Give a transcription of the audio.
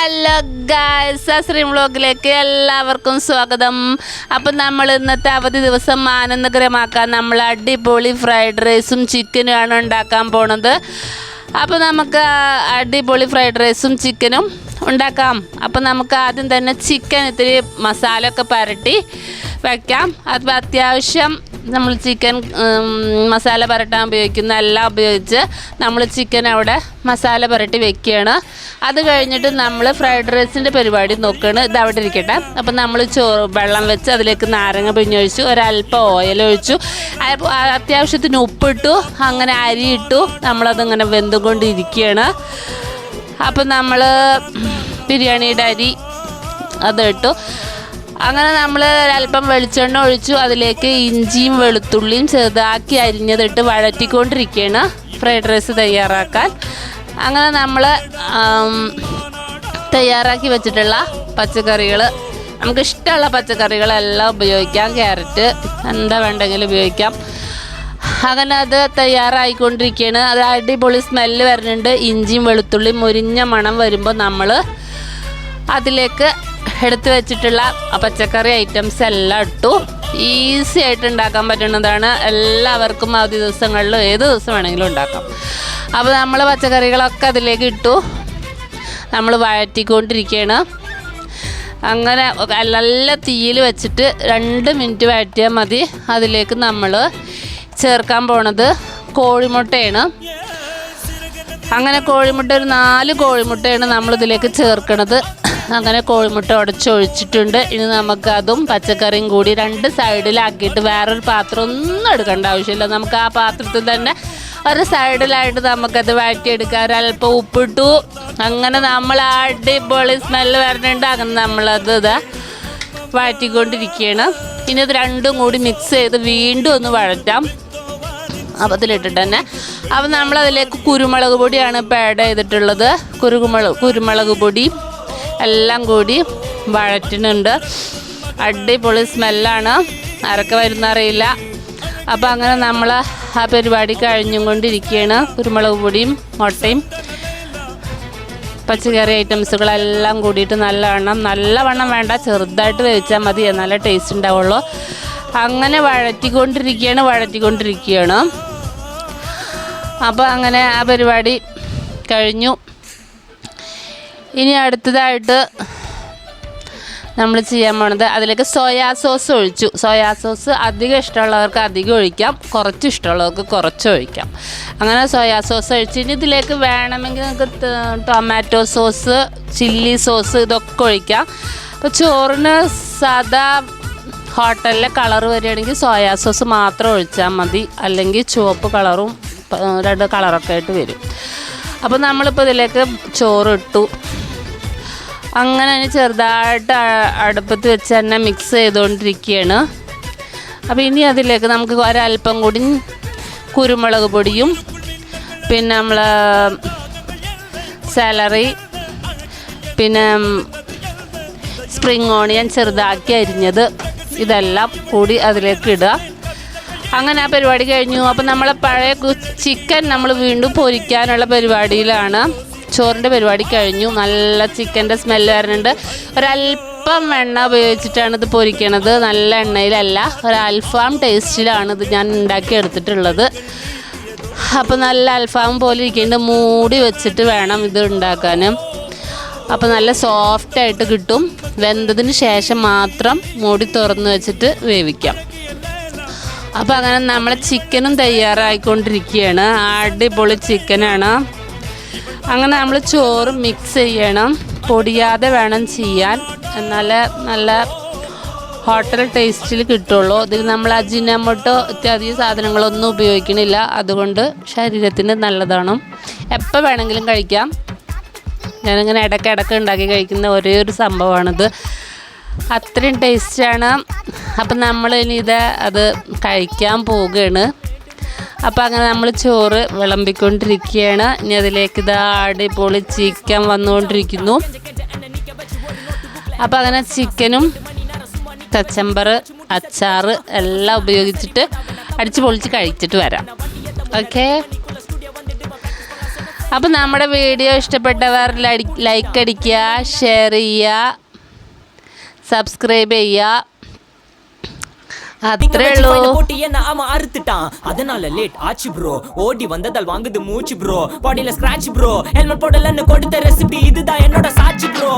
Hello guys, അസ്രീം വ്ലോഗിലേക്ക് എല്ലാവർക്കും സ്വാഗതം. അപ്പം നമ്മൾ ഇന്നത്തെ അവധി ദിവസം ആനന്ദകരമാക്കാൻ നമ്മൾ അടിപൊളി ഫ്രൈഡ് റൈസും ചിക്കനുമാണ് ഉണ്ടാക്കാൻ പോണത്. അപ്പോൾ നമുക്ക് അടിപൊളി ഫ്രൈഡ് റൈസും ചിക്കനും ഉണ്ടാക്കാം. അപ്പം നമുക്ക് ആദ്യം തന്നെ ചിക്കൻ ഇത്തിരി മസാല ഒക്കെ പുരട്ടി വയ്ക്കാം. അത് അത്യാവശ്യം നമ്മൾ ചിക്കൻ മസാല പുരട്ടാൻ ഉപയോഗിക്കുന്ന എല്ലാം ഉപയോഗിച്ച് നമ്മൾ ചിക്കൻ അവിടെ മസാല പുരട്ടി വെക്കുകയാണ്. അത് കഴിഞ്ഞിട്ട് നമ്മൾ ഫ്രൈഡ് റൈസിൻ്റെ പരിപാടി നോക്കുകയാണ്. ഇത് അവിടെ ഇരിക്കട്ടെ. അപ്പം നമ്മൾ വെള്ളം വെച്ച് അതിലേക്ക് നാരങ്ങ പിഴിഞ്ഞൊഴിച്ചു, ഒരല്പം ഓയിൽ ഒഴിച്ചു, അത്യാവശ്യത്തിന് ഉപ്പിട്ടു, അങ്ങനെ അരിയിട്ടു, നമ്മളതിങ്ങനെ വെന്തുകൊണ്ടിരിക്കുകയാണ്. അപ്പം നമ്മൾ ബിരിയാണിയുടെ അരി അതിട്ടു. അങ്ങനെ നമ്മൾ ഒരല്പം വെളിച്ചെണ്ണ ഒഴിച്ചു, അതിലേക്ക് ഇഞ്ചിയും വെളുത്തുള്ളിയും ചെറുതാക്കി അരിഞ്ഞതിട്ട് വഴറ്റിക്കൊണ്ടിരിക്കുകയാണ് ഫ്രൈഡ് റൈസ് തയ്യാറാക്കാൻ. അങ്ങനെ നമ്മൾ തയ്യാറാക്കി വെച്ചിട്ടുള്ള പച്ചക്കറികൾ, നമുക്കിഷ്ടമുള്ള പച്ചക്കറികളെല്ലാം ഉപയോഗിക്കാം. ക്യാരറ്റ് എന്താ വേണ്ടെങ്കിലും ഉപയോഗിക്കാം. അങ്ങനെ അത് തയ്യാറായിക്കൊണ്ടിരിക്കുകയാണ്. അത് അടിപൊളി സ്മെല്ല് വരുന്നുണ്ട്. ഇഞ്ചിയും വെളുത്തുള്ളിയും മുരിഞ്ഞ മണം വരുമ്പോൾ നമ്മൾ അതിലേക്ക് എടുത്ത് വെച്ചിട്ടുള്ള പച്ചക്കറി ഐറ്റംസ് എല്ലാം ഇട്ടു. ഈസി ആയിട്ട് ഉണ്ടാക്കാൻ പറ്റുന്നതാണ്. എല്ലാവർക്കും അവധി ദിവസങ്ങളിലും ഏത് ദിവസം വേണമെങ്കിലും ഉണ്ടാക്കാം. അപ്പോൾ നമ്മൾ പച്ചക്കറികളൊക്കെ അതിലേക്ക് ഇട്ടു, നമ്മൾ വഴറ്റിക്കൊണ്ടിരിക്കുകയാണ്. അങ്ങനെ നല്ല തീയിൽ വെച്ചിട്ട് 2 മിനിറ്റ് വഴറ്റിയാൽ മതി. അതിലേക്ക് നമ്മൾ ചേർക്കാൻ പോണത് കോഴിമുട്ടയാണ്. അങ്ങനെ കോഴിമുട്ട ഒരു 4 കോഴിമുട്ടയാണ് നമ്മളിതിലേക്ക് ചേർക്കണത്. അങ്ങനെ കോഴിമുട്ട ഉടച്ചൊഴിച്ചിട്ടുണ്ട്. ഇനി നമുക്കതും പച്ചക്കറിയും കൂടി 2 സൈഡിലാക്കിയിട്ട് വേറൊരു പാത്രം ഒന്നും എടുക്കേണ്ട ആവശ്യമില്ല. നമുക്ക് ആ പാത്രത്തിൽ തന്നെ ഒരു സൈഡിലായിട്ട് നമുക്കത് വഴറ്റിയെടുക്കാം. ഒരല്പം ഉപ്പിട്ടു. അങ്ങനെ നമ്മൾ അടിപൊളി സ്മെല്ല് വരുന്നുണ്ട്. അങ്ങനെ നമ്മളത് വഴറ്റിക്കൊണ്ടിരിക്കുകയാണ്. ഇനി ഇത് രണ്ടും കൂടി മിക്സ് ചെയ്ത് വീണ്ടും ഒന്ന് വഴറ്റാം അതിലിട്ടിട്ട് തന്നെ. അപ്പം നമ്മളതിലേക്ക് കുരുമുളക് പൊടിയാണ് ഇപ്പോൾ ആഡ് ചെയ്തിട്ടുള്ളത്. കുരുമുളക് പൊടി എല്ലാം കൂടി വഴറ്റുന്നുണ്ട്. അടിപൊളി സ്മെല്ലാണ്, ആരൊക്കെ വരുന്നറിയില്ല. അപ്പോൾ അങ്ങനെ നമ്മൾ ആ പരിപാടി കഴിഞ്ഞും കൊണ്ടിരിക്കുകയാണ്. കുരുമുളക് പൊടിയും മുട്ടയും പച്ചക്കറി ഐറ്റംസുകളെല്ലാം കൂടിയിട്ട് നല്ലവണ്ണം വേണ്ട, ചെറുതായിട്ട് വേവിച്ചാൽ മതി, നല്ല ടേസ്റ്റ് ഉണ്ടാവുള്ളൂ. അങ്ങനെ വഴറ്റിക്കൊണ്ടിരിക്കുകയാണ്. അപ്പോൾ അങ്ങനെ ആ പരിപാടി കഴിഞ്ഞു. ഇനി അടുത്തതായിട്ട് നമ്മൾ ചെയ്യാൻ പോണത്, അതിലേക്ക് സോയാ സോസ് ഒഴിച്ചു. സോയാ സോസ് അധികം ഇഷ്ടമുള്ളവർക്ക് അധികം ഒഴിക്കാം, കുറച്ച് ഇഷ്ടമുള്ളവർക്ക് കുറച്ച് ഒഴിക്കാം. അങ്ങനെ സോയാ സോസ് ഒഴിച്ച് ഇനി ഇതിലേക്ക് വേണമെങ്കിൽ നമുക്ക് ടൊമാറ്റോ സോസ്, ചില്ലി സോസ് ഇതൊക്കെ ഒഴിക്കാം. അപ്പോൾ ചോറിന് സാധാ ഹോട്ടലിലെ കളർ വരികയാണെങ്കിൽ സോയാ സോസ് മാത്രം ഒഴിച്ചാൽ മതി, അല്ലെങ്കിൽ ചുവപ്പ് കളറും 2 കളറൊക്കെ ആയിട്ട് വരും. അപ്പോൾ നമ്മളിപ്പോൾ ഇതിലേക്ക് ചോറ് ഇട്ടു. അങ്ങനെ ചെറുതായിട്ട് അടുപ്പത്ത് വെച്ച് തന്നെ മിക്സ് ചെയ്തുകൊണ്ടിരിക്കുകയാണ്. അപ്പോൾ ഇനി അതിലേക്ക് നമുക്ക് ഒരല്പം കൂടി കുരുമുളക് പൊടിയും, പിന്നെ നമ്മൾ സാലറി, പിന്നെ സ്പ്രിങ് ഓണിയൻ ചെറുതാക്കി അരിഞ്ഞത്, ഇതെല്ലാം കൂടി അതിലേക്ക് ഇടുക. അങ്ങനെ ആ പരിപാടി കഴിഞ്ഞു. അപ്പം നമ്മളെ പഴയ ചിക്കൻ നമ്മൾ വീണ്ടും പൊരിക്കാനുള്ള പരിപാടിയിലാണ്. ചോറിൻ്റെ പരിപാടി കഴിഞ്ഞു. നല്ല ചിക്കൻ്റെ സ്മെല്ല് വരുന്നുണ്ട്. ഒരല്പം എണ്ണ ഉപയോഗിച്ചിട്ടാണ് ഇത് പൊരിക്കണത്, നല്ല എണ്ണയിലല്ല, ഒരു അൽഫാം ടേസ്റ്റിലാണ് ഇത് ഞാൻ ഉണ്ടാക്കിയെടുത്തിട്ടുള്ളത്. അപ്പോൾ നല്ല അൽഫാം പോലെ ഇരിക്കേണ്ട, മൂടി വെച്ചിട്ട് വേണം ഇത് ഉണ്ടാക്കാൻ. അപ്പോൾ നല്ല സോഫ്റ്റായിട്ട് കിട്ടും. വെന്തതിന് ശേഷം മാത്രം മൂടി തുറന്ന് വെച്ചിട്ട് വേവിക്കാം. അപ്പോൾ അങ്ങനെ നമ്മളെ ചിക്കനും തയ്യാറായിക്കൊണ്ടിരിക്കുകയാണ്. അടിപൊളി ചിക്കനാണ്. അങ്ങനെ നമ്മൾ ചോറ് മിക്സ് ചെയ്യണം, പൊടിയാതെ വേണം ചെയ്യാൻ, എന്നാലേ നല്ല ഹോട്ടൽ ടേസ്റ്റിൽ കിട്ടുള്ളൂ. ഇതിൽ നമ്മൾ അജിനോമോട്ടോ ഇത്യാദി സാധനങ്ങളൊന്നും ഉപയോഗിക്കണില്ല, അതുകൊണ്ട് ശരീരത്തിന് നല്ലതാണ്. എപ്പോൾ വേണമെങ്കിലും കഴിക്കാം. ഞാനിങ്ങനെ ഇടയ്ക്കിടയ്ക്ക് ഉണ്ടാക്കി കഴിക്കുന്ന ഒരേ ഒരു സംഭവമാണിത്. അത്രയും ടേസ്റ്റാണ്. അപ്പം നമ്മൾ ഇനി അത് കഴിക്കാൻ പോവുകയാണ്. അപ്പോൾ അങ്ങനെ നമ്മൾ ചോറ് വിളമ്പിക്കൊണ്ടിരിക്കുകയാണ്. ഇനി അതിലേക്ക് അടിപൊളി ചിക്കൻ വന്നുകൊണ്ടിരിക്കുന്നു. അപ്പോൾ അങ്ങനെ ചിക്കനും കച്ചമ്പർ, അച്ചാർ എല്ലാം ഉപയോഗിച്ചിട്ട് അടിച്ച് പൊളിച്ച് കഴിച്ചിട്ട് വരാം. ഓക്കെ, അപ്പം നമ്മുടെ വീഡിയോ ഇഷ്ടപ്പെട്ടവർ ലൈക്ക് അടിക്കുക, ഷെയർ ചെയ്യുക, സബ്സ്ക്രൈബ് ചെയ്യുക. அത്രே உള്ളൂ. போட்டு என்ன ஆமா அறுத்துட்டான், அதனால லேட் ஆச்சு ப்ரோ. ஓடி வந்ததால் வாங்குது மூச்சு ப்ரோ. பாடியில ஸ்கிராட்ச் ப்ரோ. ஹெல்மெட் போடலன்னு கொடுத்த ரெசிபி இதுதான் என்னோட சாட்சி ப்ரோ.